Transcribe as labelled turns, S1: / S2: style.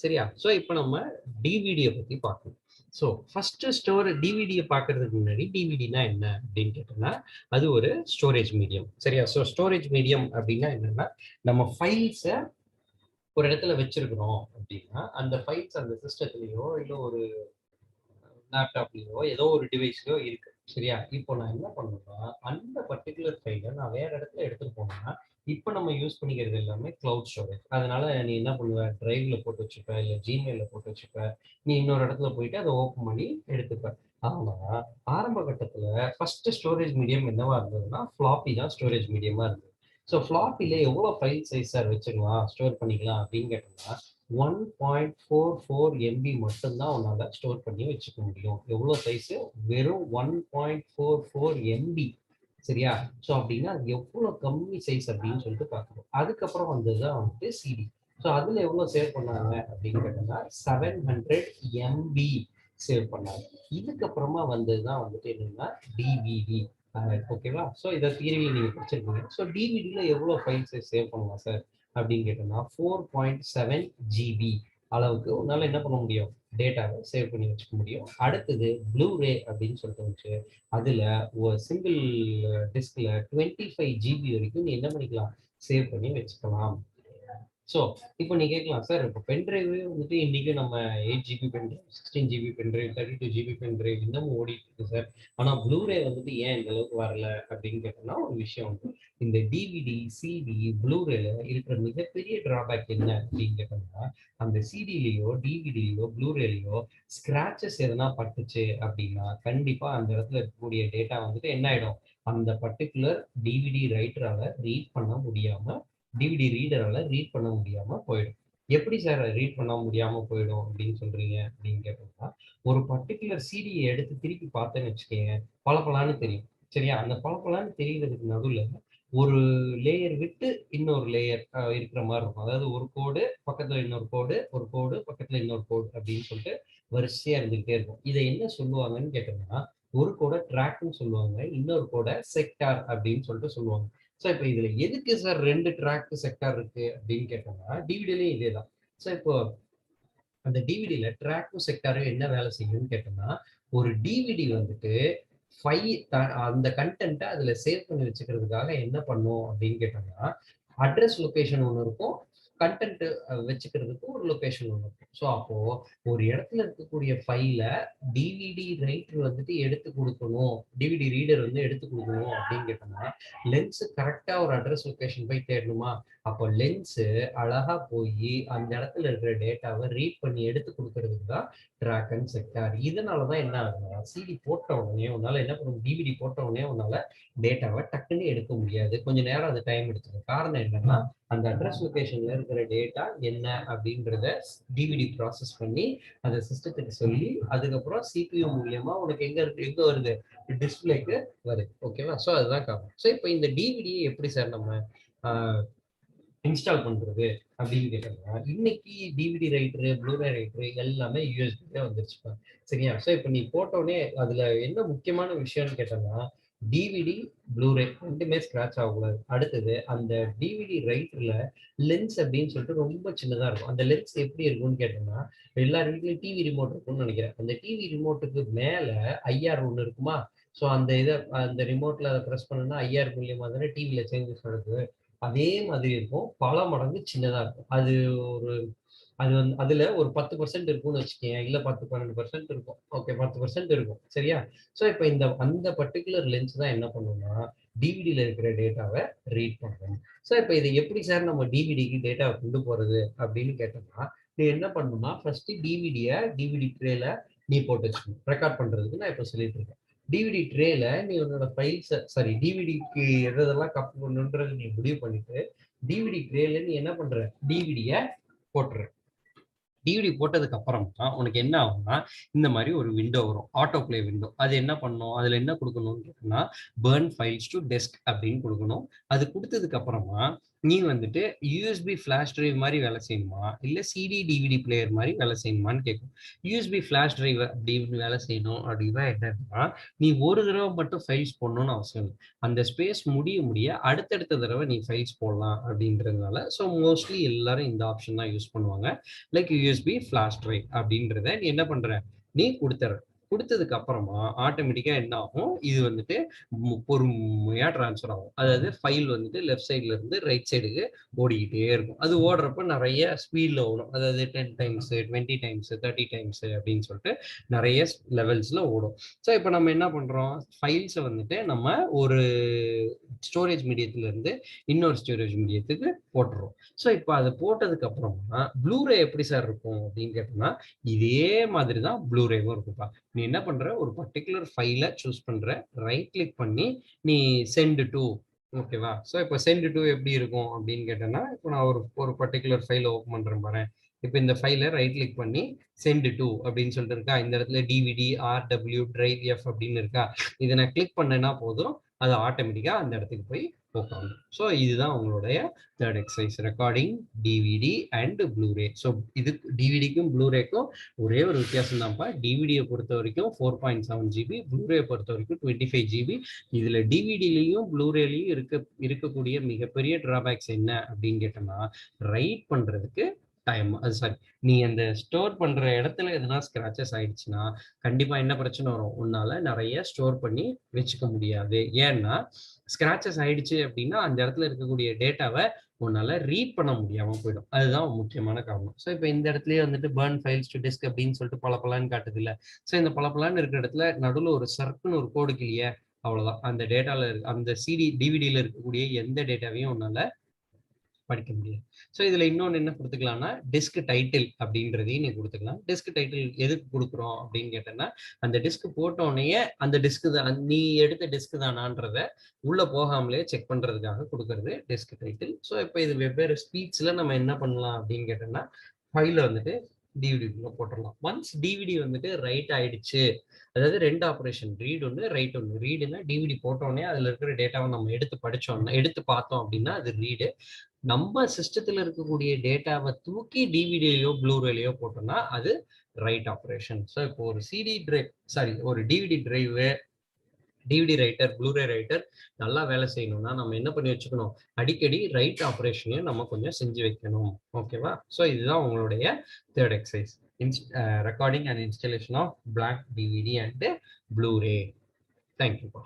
S1: சரியா? ஸோ இப்போ நம்ம டிவிடியை பத்தி பார்க்கணும். ஸோ ஃபர்ஸ்ட் டிவிடியை பார்க்கறதுக்கு முன்னாடி டிவிடினா என்ன அப்படின்னு கேட்டோம்னா அது ஒரு ஸ்டோரேஜ் மீடியம். சரியா? ஸோ ஸ்டோரேஜ் மீடியம் அப்படின்னா என்னன்னா நம்ம ஃபைல்ஸை ஒரு இடத்துல வச்சிருக்கிறோம் அப்படின்னா அந்த ஃபைல்ஸ் அந்த சிஸ்டத்துலயோ இல்லை ஒரு லேப்டாப்லயோ ஏதோ ஒரு டிவைஸ்லயோ இருக்கு. சரியா? இப்போ நான் என்ன பண்ணணும்னா அந்த பர்டிகுலர் ஃபைலை நான் வேற இடத்துல எடுத்துட்டு போனேன்னா இப்போ நம்ம யூஸ் பண்ணிக்கிறது எல்லாமே கிளவுட் ஸ்டோரேஜ். அதனால நீ என்ன பண்ணுவ, டிரைவ்ல போட்டு வச்சுப்ப இல்லை ஜிமெயில போட்டு வச்சுப்ப. நீ இன்னொரு இடத்துல போயிட்டு அதை ஓப்பன் பண்ணி எடுத்துப்ப. ஆனா ஆரம்ப கட்டத்துல ஃபர்ஸ்ட் ஸ்டோரேஜ் மீடியம் என்னவா இருந்ததுன்னா ஃபிளாப்பி தான் ஸ்டோரேஜ் மீடியமா இருந்தது. ஸோ ஃபிளாப்பில எவ்வளவு ஃபைல் சைஸ் சார் வச்சுக்கலாம் ஸ்டோர் பண்ணிக்கலாம் அப்படின்னு கேட்டோம்னா 1.44 MB மட்டும்தான் உன்னால ஸ்டோர் பண்ணி வச்சுக்க முடியும். எவ்வளவு சைஸ்? வெறும் 1.44 MB. சரியா? ஸோ அப்படின்னா அது எவ்வளவு கம்மி சைஸ் அப்படின்னு சொல்லிட்டு பார்க்கணும். அதுக்கப்புறம் வந்ததுதான் வந்துட்டு சிடி. ஸோ அதுல எவ்வளவு சேவ் பண்ணாங்க அப்படின்னு கேட்டோம்னா 700 MB சேவ் பண்ணாங்க. இதுக்கப்புறமா வந்ததுதான் வந்துட்டு என்னன்னா டிவிடி. ஓகேவா? ஸோ இதை தியரியில நீங்க படிச்சிருக்கீங்க. ஸோ டிவிடியில எவ்வளவு ஃபைல் சைஸ் சேவ் பண்ணலாம் சார் அப்படின்னு கேட்டோம்னா 4.7 GB அளவுக்கு உன்னால என்ன பண்ண முடியும், டேட்டாவை சேவ் பண்ணி வச்சுக்க முடியும். அடுத்தது ப்ளூரே அப்படின்னு சொல்லிட்டு வந்துச்சு. அதுல ஒரு சிங்கிள் டிஸ்க்ல 25 GB வரைக்கும் நீ என்ன பண்ணிக்கலாம், சேவ் பண்ணி வச்சுக்கலாம். ஸோ இப்போ நீ கேட்கலாம் சார், இப்போ பென்ட்ரைவ் வந்துட்டு இன்னைக்கு நம்ம 8 GB pendrive, 16 GB pendrive, 32 GB pendrive இன்னமும் ஓடிட்டு இருக்கு சார். ஆனால் ப்ளூரே வந்துட்டு ஏன் இந்த அளவுக்கு வரல அப்படின்னு கேட்டோம்னா ஒரு விஷயம் வந்து இந்த டிவிடி சிடி ப்ளூரேல இருக்கிற மிகப்பெரிய டிராபேக் என்ன அப்படின்னு கேட்டோம்னா அந்த சிடிலேயோ டிவிடிலையோ ப்ளூரேலையோ ஸ்கிராச்சஸ் எதனா பட்டுச்சு அப்படின்னா கண்டிப்பா அந்த இடத்துல இருக்கக்கூடிய டேட்டா வந்துட்டு என்ன ஆயிடும், அந்த பர்டிகுலர் டிவிடி ரைட்டரால ரீட் பண்ண முடியாம, டிவிடி ரீடரால ரீட் பண்ண முடியாம போயிடும். எப்படி சார் ரீட் பண்ண முடியாம போயிடும் அப்படின்னு சொல்றீங்க அப்படின்னு கேட்டோம்னா ஒரு பர்டிகுலர் சிடியை எடுத்து திருப்பி பார்த்தேன்னு வச்சுக்கோங்க, பளபளன்னு தெரியும். சரியா? அந்த பளபளன்னு தெரியறதுக்கு நடுவுல ஒரு லேயர் விட்டு இன்னொரு லேயர் இருக்கிற மாதிரி இருக்கும். அதாவது ஒரு கோடு பக்கத்துல இன்னொரு கோடு, ஒரு கோடு பக்கத்துல இன்னொரு கோடு அப்படின்னு சொல்லிட்டு வரிசையா இருந்துகிட்டே இருக்கும். இதை என்ன சொல்லுவாங்கன்னு கேட்டோம்னா ஒரு கோடை ட்ராக்னு சொல்லுவாங்க, இன்னொரு கோடை செக்டார் அப்படின்னு சொல்லிட்டு சொல்லுவாங்க. ஸோ இப்போ இதுல எதுக்கு சார் ரெண்டு ட்ராக் செக்டார் இருக்கு அப்படின்னு கேட்டோம்னா டிவிடிலையும் இதே தான். ஸோ இப்போ அந்த டிவிடியில ட்ராக்கும் செக்டாரும் என்ன வேலை செய்யும்னு கேட்டோம்னா ஒரு டிவிடி வந்துட்டு அந்த கண்டென்ட்டை அதுல சேவ் பண்ணி வச்சுக்கிறதுக்காக என்ன பண்ணும் அப்படின்னு கேட்டோம்னா அட்ரஸ் லொகேஷன் ஒன்று இருக்கும், கண்டென்ட் வச்சுக்கிறதுக்கு ஒரு லொகேஷன் ஒன்று இருக்கும். ஸோ அப்போ ஒரு இடத்துல இருக்கக்கூடிய ஃபைலை டிவிடி ரைட்டர் வந்துட்டு எடுத்து கொடுக்கணும், டிவிடி ரீடர் வந்து எடுத்து கொடுக்கணும் அப்படின்னு கேட்டோம்னா லென்ஸ் கரெக்டா ஒரு அட்ரஸ் லொகேஷன் போய் தேடணுமா? அப்போ லென்ஸ் அழகா போய் அந்த இடத்துல இருக்கிற டேட்டாவை ரீட் பண்ணி எடுத்து கொடுக்கறதுக்கு தான் ட்ராக் அண்ட் செக்டார். இதனாலதான் என்ன ஆகுதுன்னா சிடி போட்ட உடனே உன்னால என்ன பண்ணும், டிவிடி போட்ட உடனே உன்னால டேட்டாவை டக்குன்னு எடுக்க முடியாது, கொஞ்சம் நேரம் அது டைம் எடுத்துக்கும். காரணம் என்னன்னா அந்த அட்ரஸ் லொகேஷன்ல இருக்கிற டேட்டா என்ன அப்படின்றத டிவிடி ப்ராசஸ் பண்ணி அந்த சிஸ்டத்துக்கு சொல்லி அதுக்கப்புறம் சிபியூ மூலியமா உனக்கு எங்க வருது, டிஸ்பிளேக்கு வருது. ஓகேவா? ஸோ அதுதான் காரணம். ஸோ இப்போ இந்த டிவிடியை எப்படி சார் நம்ம இன்ஸ்டால் பண்றது அப்படின்னு கேட்டோம்னா இன்னைக்கு டிவிடி ரைட்டரு ப்ளூரே ரைட்டரு எல்லாமே யூஎஸ்பிலே வந்துருச்சுப்பா. சரியா? ஸோ இப்போ நீ போட்டோடனே அதுல என்ன முக்கியமான விஷயம்னு கேட்டோம்னா டிவிடி ப்ளூரே ரெண்டுமே ஸ்கிராச் ஆகக்கூடாது. அடுத்தது அந்த டிவிடி ரைட்டர்ல லென்ஸ் அப்படின்னு சொல்லிட்டு ரொம்ப சின்னதா இருக்கும். அந்த லென்ஸ் எப்படி இருக்கும்னு கேட்டோம்னா எல்லார் வீட்லயும் டிவி ரிமோட் இருக்கும்னு நினைக்கிறேன். அந்த டிவி ரிமோட்டுக்கு மேல ஐஆர் ஒன்று இருக்குமா? ஸோ அந்த இதை அந்த ரிமோட்ல அதை ப்ரெஸ் பண்ணணும்னா ஐஆர் மூலியமா தானே டிவியில சேஞ்சஸ் நடக்குது. அதே மாதிரி இருக்கும், பல மடங்கு சின்னதா இருக்கும். ஒரு அது வந்து அதுல ஒரு 10% இருக்கும்னு வச்சுக்கேன், இல்ல 10-12% இருக்கும். ஓகே, 10% இருக்கும். சரியா? ஸோ இப்போ அந்த பர்டிகுலர் லென்ஸ் தான் என்ன பண்ணும்னா டிவிடியில இருக்கிற டேட்டாவை ரீட் பண்ணும். ஸோ இப்போ இதை எப்படி சார் நம்ம டிவிடிக்கு டேட்டாவை கொண்டு போறது அப்படின்னு கேட்டோம்னா நீ என்ன பண்ணணும்னா ஃபர்ஸ்ட் டிவிடி ட்ரேல நீ போட்டு வச்சுக்கணும். ரெக்கார்ட் பண்றதுக்கு நான் இப்போ சொல்லிட்டு இருக்கேன். டிவிடி ட்ரேல நீ உன்னோட ஃபைல்ஸ், சாரி டிவிடிக்கு எதெல்லாம் காப்பி பண்ணணுன்றது நீ முடிவு பண்ணிட்டு டிவிடி ட்ரேல நீ என்ன பண்ற, டிவிடிய போட்டுற. டிவிடி போட்டதுக்கு அப்புறமா உனக்கு என்ன ஆகும்னா இந்த மாதிரி ஒரு விண்டோ வரும், ஆட்டோ பிளே விண்டோ. அது என்ன பண்ணும், அதுல என்ன கொடுக்கணும்னு கேட்டோம்னா பர்ன் ஃபைல்ஸ் டு டெஸ்க் அப்படின்னு கொடுக்கணும். அது கொடுத்ததுக்கு அப்புறமா நீ வந்துட்டு யூஎஸ்பி ஃபிளாஷ் டிரைவ் மாதிரி வேலை செய்யணுமா இல்லை சிடி டிவிடி பிளேயர் மாதிரி வேலை செய்யணுமான்னு கேட்கும். யூஎஸ்பி ஃபிளாஷ் டிரைவ் அப்படின்னு வேலை செய்யணும் அப்படின்னா என்னன்னா, நீ ஒரு தடவை மட்டும் ஃபைல்ஸ் போடணும்னு அவசியம் இல்லை. அந்த ஸ்பேஸ் முடிய அடுத்தடுத்த தடவை நீ ஃபைல்ஸ் போடலாம் அப்படின்றதுனால ஸோ மோஸ்ட்லி எல்லாரும் இந்த ஆப்ஷன் தான் யூஸ் பண்ணுவாங்க. லைக் யூஎஸ்பி ஃபிளாஷ் டிரைவ் அப்படின்றத நீ என்ன பண்ற, நீ கொடுத்ததுக்கு அப்புறமா ஆட்டோமேட்டிக்கா என்ன ஆகும், இது வந்துட்டு பொறுமையா டிரான்ஸ்ஃபர் ஆகும். அதாவது ஃபைல் வந்துட்டு லெஃப்ட் சைட்ல இருந்து ரைட் சைடுக்கு ஓடிக்கிட்டே இருக்கும். அது ஓடுறப்ப நிறைய ஸ்பீட்ல ஓடும். அதாவது 10 டைம்ஸ் 20 டைம்ஸ் 30 டைம்ஸ் அப்படின்னு சொல்லிட்டு நிறைய லெவல்ஸ்ல ஓடும். ஸோ இப்போ நம்ம என்ன பண்றோம், ஃபைல்ஸை வந்துட்டு நம்ம ஒரு ஸ்டோரேஜ் மீடியத்துல இருந்து இன்னொரு ஸ்டோரேஜ் மீடியத்துக்கு போட்டுறோம். ஸோ இப்போ அதை போட்டதுக்கு அப்புறமா ப்ளூரே எப்படி சார் இருக்கும் அப்படின்னு கேட்டோம்னா, இதே மாதிரி தான் ப்ளூரேவும் இருக்குப்பா. நீ என்ன பண்ற, ஒரு பர்டிகுலர் ஃபைலை சூஸ் பண்ற, ரைட் கிளிக் பண்ணி நீ சென்ட் டு, ஓகேவா. ஸோ இப்போ சென்ட் டு எப்படி இருக்கும் அப்படின்னு கேட்டேன்னா, இப்போ நான் ஒரு பர்டிகுலர் ஃபைலை ஓப்பன் பண்றேன் பாரு. இப்போ இந்த ஃபைலை ரைட் கிளிக் பண்ணி சென்ட் டு அப்படின்னு சொல்லிட்டு இருக்கா, இந்த இடத்துல டிவிடி ஆர்டபிள்யூ டிரைவ் எஃப் அப்படின்னு இருக்கா, இதை நான் கிளிக் பண்ணேன்னா போதும், அது ஆட்டோமேட்டிக்கா அந்த இடத்துக்கு போய் உட்காந்துடும். ஸோ இதுதான் உங்களுடைய third exercise, recording DVD and Blu-ray. So இது டிவிடிக்கும் ப்ளூரேக்கும் ஒரே ஒரு வித்தியாசம் தான்ப்பா. டிவிடியை பொறுத்த வரைக்கும் 4.7 GB, ப்ளூரே பொறுத்த வரைக்கும் 25 GB. இதுல டிவிடிலையும் ப்ளூரேலையும் இருக்கக்கூடிய மிகப்பெரிய டிராபேக்ஸ் என்ன அப்படின்னு கேட்டோம்னா, ரைட் பண்றதுக்கு டைம். அது சாரி, நீ அந்த ஸ்டோர் பண்ற இடத்துல எதனா ஸ்கிராச்சஸ் ஆயிடுச்சுன்னா கண்டிப்பா என்ன பிரச்சனை வரும், உன்னால நிறைய ஸ்டோர் பண்ணி வச்சுக்க முடியாது. ஏன்னா ஸ்கிராச்சஸ் ஆயிடுச்சு அப்படின்னா அந்த இடத்துல இருக்கக்கூடிய டேட்டாவை உன்னால ரீட் பண்ண முடியாம போயிடும். அதுதான் முக்கியமான காரணம். ஸோ இப்போ இந்த இடத்துலயே வந்துட்டு பர்ன் ஃபைல்ஸ் டு டிஸ்க் அப்படின்னு சொல்லிட்டு பலப்பலான்னு காட்டுது இல்ல. ஸோ இந்த பலப்பலான்னு இருக்கிற இடத்துல நடுவில் ஒரு சர்க்குன்னு ஒரு கோடு இல்லையே, அவ்வளவுதான். அந்த டேட்டால அந்த சிடி டிவிடியில இருக்கக்கூடிய எந்த டேட்டாவையும் உன்னால படிக்க முடியாது. ஸோ இதுல இன்னொன்று என்ன கொடுத்துக்கலாம்னா, டிஸ்க் டைட்டில் அப்படின்றதையும் நீ கொடுத்துக்கலாம். டிஸ்க் டைட்டில் எதுக்கு கொடுக்குறோம் அப்படின்னு கேட்டேன்னா, அந்த டிஸ்க் போட்டோடனே அந்த டிஸ்க் தான் நீ எடுத்த டிஸ்க் தானான்றத உள்ள போகாமலே செக் பண்றதுக்காக கொடுக்கறது டிஸ்க் டைட்டில். ஸோ இப்போ இது வெவ்வேறு ஸ்பீட்ஸ்ல நம்ம என்ன பண்ணலாம் அப்படின்னு கேட்டோம்னா, ஃபைல வந்துட்டு டிவிடிக்குள்ள போட்டுடலாம். ஒன்ஸ் டிவிடி வந்துட்டு ரைட் ஆயிடுச்சு, அதாவது ரெண்டு ஆப்ரேஷன், ரீட் ஒன்று ரைட் ஒன்று. ரீடுன்னா டிவிடி போட்டோடனே அதுல இருக்கிற டேட்டாவை நம்ம எடுத்து பார்த்தோம் அப்படின்னா அது ரீடு. நம்ம சிஸ்டத்துல இருக்கக்கூடிய டேட்டாவை தூக்கி டிவிடிலையோ ப்ளூரேலையோ போட்டோம்னா அது ரைட் ஆப்ரேஷன். ஸோ இப்போ ஒரு சிடி டிரைவ் ஒரு DVD drive, DVD writer, Blu-ray writer நல்லா வேலை செய்யணும்னா நம்ம என்ன பண்ணி வச்சுக்கணும், அடிக்கடி ரைட் ஆப்ரேஷனையும் நம்ம கொஞ்சம் செஞ்சு வைக்கணும். ஓகேவா. ஸோ இதுதான் உங்களுடைய third exercise, recording and installation of black DVD and Blu-ray. தேங்க்யூப்பா.